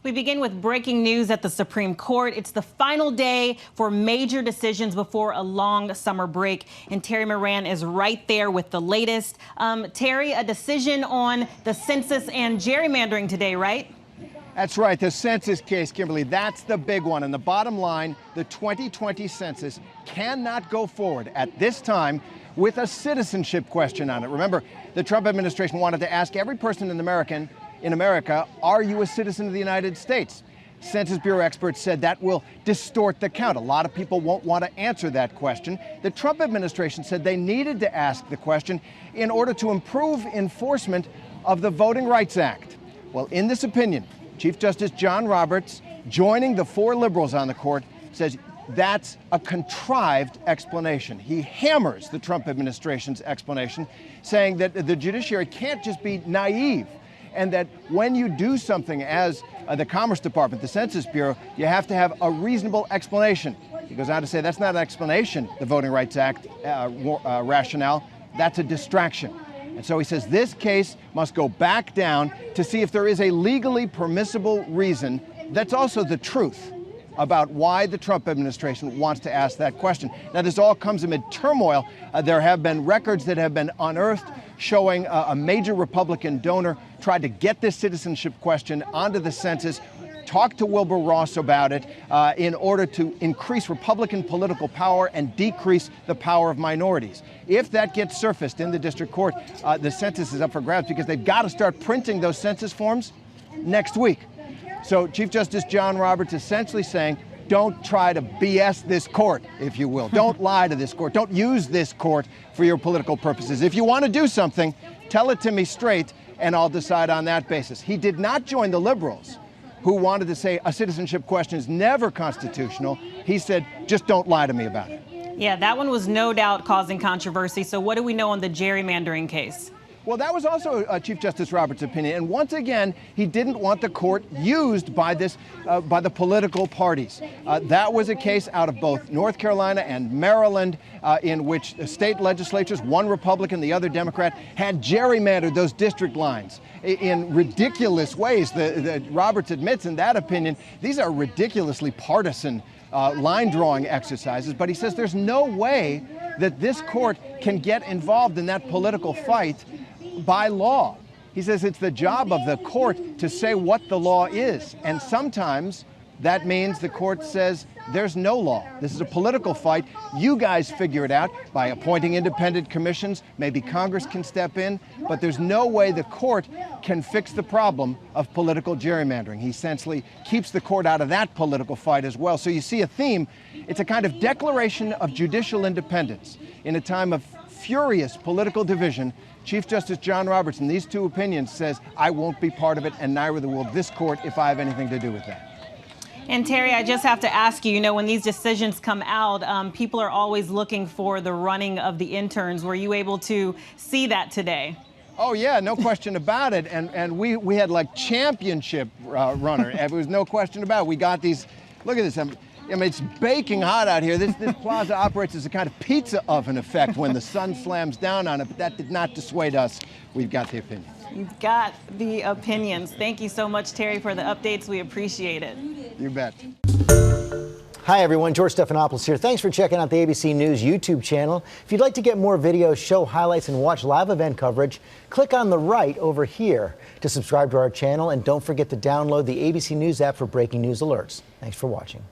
We begin with breaking news at the Supreme Court. It's the final day for major decisions before a long summer break. And Terry Moran is right there with the latest. Terry, a decision on the census and gerrymandering today, right? That's right, the census case, Kimberly, that's the big one. And the bottom line, the 2020 census cannot go forward at this time with a citizenship question on it. Remember, the Trump administration wanted to ask every person in America, are you a citizen of the United States? Census Bureau experts said that will distort the count. A lot of people won't want to answer that question. The Trump administration said they needed to ask the question in order to improve enforcement of the Voting Rights Act. Well, in this opinion, Chief Justice John Roberts, joining the four liberals on the court, says that's a contrived explanation. He hammers the Trump administration's explanation, saying that the judiciary can't just be naive, and that when you do something as the Commerce Department, the Census Bureau, you have to have a reasonable explanation. He goes on to say that's not an explanation, the Voting Rights Act rationale, that's a distraction. And so he says this case must go back down to see if there is a legally permissible reason that's also the truth about why the Trump administration wants to ask that question. Now, this all comes amid turmoil. There have been records that have been unearthed showing a major Republican donor tried to get this citizenship question onto the census, talked to Wilbur Ross about it in order to increase Republican political power and decrease the power of minorities. If that gets surfaced in the district court, the census is up for grabs because they've got to start printing those census forms next week. So Chief Justice John Roberts essentially saying, don't try to BS this court, if you will. Don't lie to this court. Don't use this court for your political purposes. If you want to do something, tell it to me straight, and I'll decide on that basis. He did not join the liberals, who wanted to say a citizenship question is never constitutional. He said, just don't lie to me about it. Yeah, that one was no doubt causing controversy. So what do we know on the gerrymandering case? Well, that was also Chief Justice Roberts' opinion. And once again, he didn't want the court used by by the political parties. That was a case out of both North Carolina and Maryland in which state legislatures, one Republican, the other Democrat, had gerrymandered those district lines in ridiculous ways. Roberts admits in that opinion, these are ridiculously partisan line drawing exercises. But he says there's no way that this court can get involved in that political fight by law. He says it's the job of the court to say what the law is. And sometimes that means the court says there's no law. This is a political fight. You guys figure it out by appointing independent commissions. Maybe Congress can step in, but there's no way the court can fix the problem of political gerrymandering. He essentially keeps the court out of that political fight as well. So you see a theme. It's a kind of declaration of judicial independence in a time of furious political division. Chief Justice John Roberts in these two opinions says, I won't be part of it, and neither will this court if I have anything to do with that. And Terry, I just have to ask you, when these decisions come out, people are always looking for the running of the interns. Were you able to see that today? Oh, yeah, no question about it. And we had like championship runner. There was no question about it. We got these, look at this. I mean, it's baking hot out here. This plaza operates as a kind of pizza oven effect when the sun slams down on it, but that did not dissuade us. We've got the opinions. You've got the opinions. Thank you so much, Terry, for the updates. We appreciate it. You bet. Hi, everyone. George Stephanopoulos here. Thanks for checking out the ABC News YouTube channel. If you'd like to get more videos, show highlights, and watch live event coverage, click on the right over here to subscribe to our channel. And don't forget to download the ABC News app for breaking news alerts. Thanks for watching.